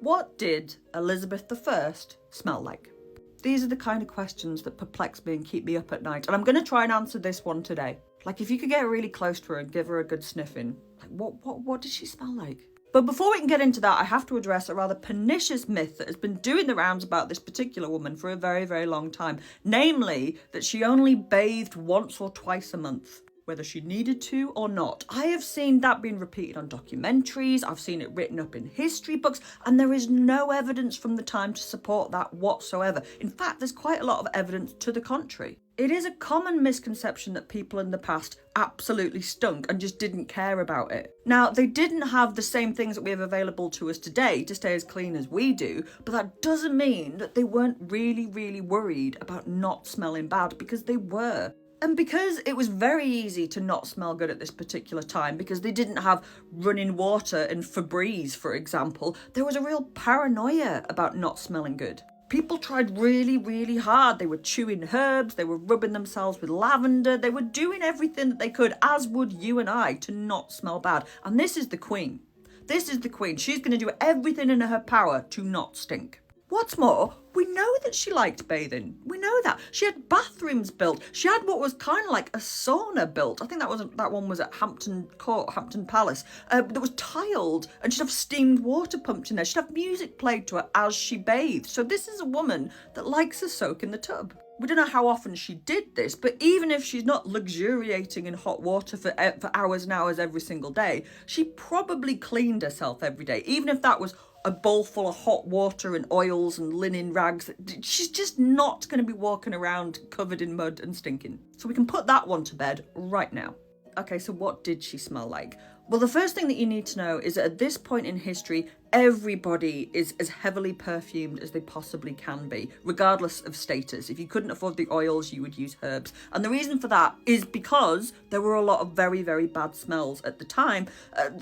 What did Elizabeth I smell like? These are the kind of questions that perplex me and keep me up at night. And I'm going to try and answer this one today. Like, if you could get really close to her and give her a good sniffing, like, what did she smell like? But before we can get into that, I have to address a rather pernicious myth that has been doing the rounds about this particular woman for a very, very long time. Namely, that she only bathed once or twice a month, whether she needed to or not. I have seen that being repeated on documentaries, I've seen it written up in history books, and there is no evidence from the time to support that whatsoever. In fact, there's quite a lot of evidence to the contrary. It is a common misconception that people in the past absolutely stunk and just didn't care about it. Now, they didn't have the same things that we have available to us today to stay as clean as we do, but that doesn't mean that they weren't really, really worried about not smelling bad, because they were. And because it was very easy to not smell good at this particular time, because they didn't have running water and Febreze, for example, there was a real paranoia about not smelling good. People tried really, really hard. They were chewing herbs, they were rubbing themselves with lavender, they were doing everything that they could, as would you and I, to not smell bad. And this is the Queen. This is the Queen. She's going to do everything in her power to not stink. What's more, we know that she liked bathing. We know that. She had bathrooms built. She had what was kind of like a sauna built. I think that one was at Hampton Court, Hampton Palace, that was tiled, and she'd have steamed water pumped in there. She'd have music played to her as she bathed. So this is a woman that likes a soak in the tub. We don't know how often she did this, but even if she's not luxuriating in hot water for hours and hours every single day, she probably cleaned herself every day, even if that was a bowl full of hot water and oils and linen rags. She's just not going to be walking around covered in mud and stinking. So we can put that one to bed right now. Okay, so what did she smell like? Well, the first thing that you need to know is that at this point in history, everybody is as heavily perfumed as they possibly can be, regardless of status. If you couldn't afford the oils, you would use herbs. And the reason for that is because there were a lot of very, very bad smells at the time.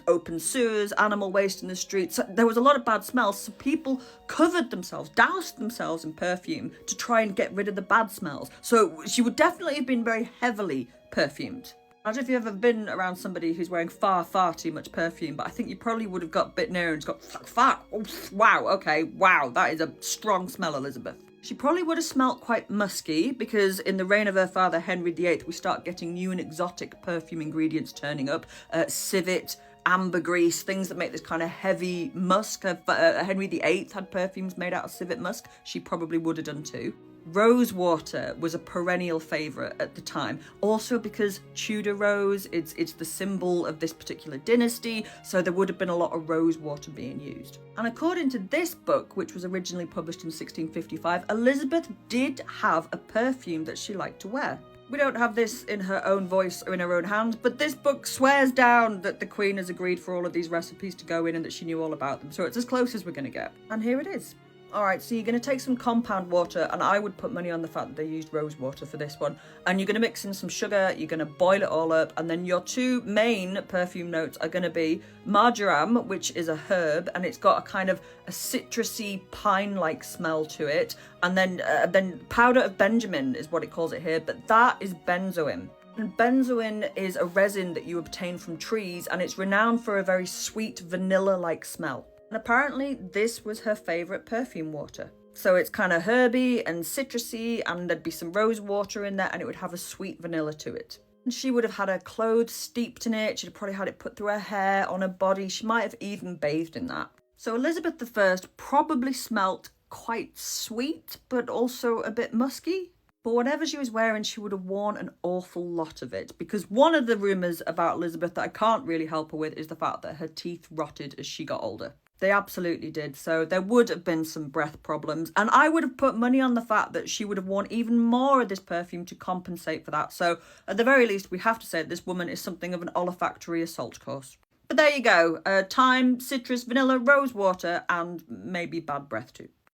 Open sewers, animal waste in the streets. So there was a lot of bad smells, so people covered themselves, doused themselves in perfume to try and get rid of the bad smells. So she would definitely have been very heavily perfumed. Imagine if you've ever been around somebody who's wearing far, far too much perfume, but I think you probably would have got a bit nearer and just got far. Oh, wow, okay, wow, that is a strong smell, Elizabeth. She probably would have smelt quite musky, because in the reign of her father, Henry VIII, we start getting new and exotic perfume ingredients turning up. Civet, ambergris, things that make this kind of heavy musk. Henry VIII had perfumes made out of civet musk. She probably would have done too. Rose water was a perennial favourite at the time, also because Tudor rose, it's the symbol of this particular dynasty, so there would have been a lot of rose water being used. And according to this book, which was originally published in 1655, Elizabeth did have a perfume that she liked to wear. We don't have this in her own voice or in her own hands, but this book swears down that the Queen has agreed for all of these recipes to go in and that she knew all about them, so it's as close as we're going to get. And here it is. Alright, so you're going to take some compound water, and I would put money on the fact that they used rose water for this one. And you're going to mix in some sugar, you're going to boil it all up, and then your two main perfume notes are going to be marjoram, which is a herb, and it's got a kind of a citrusy, pine-like smell to it. And then powder of Benjamin is what it calls it here, but that is benzoin. And benzoin is a resin that you obtain from trees, and it's renowned for a very sweet, vanilla-like smell. And apparently this was her favourite perfume water. So it's kind of herby and citrusy, and there'd be some rose water in there, and it would have a sweet vanilla to it. And she would have had her clothes steeped in it. She'd probably had it put through her hair, on her body. She might have even bathed in that. So Elizabeth I probably smelt quite sweet, but also a bit musky. But whatever she was wearing, she would have worn an awful lot of it, because one of the rumours about Elizabeth that I can't really help her with is the fact that her teeth rotted as she got older. They absolutely did, so there would have been some breath problems, and I would have put money on the fact that she would have worn even more of this perfume to compensate for that. So at the very least, we have to say that this woman is something of an olfactory assault course. But there you go, thyme, citrus, vanilla, rose water, and maybe bad breath too.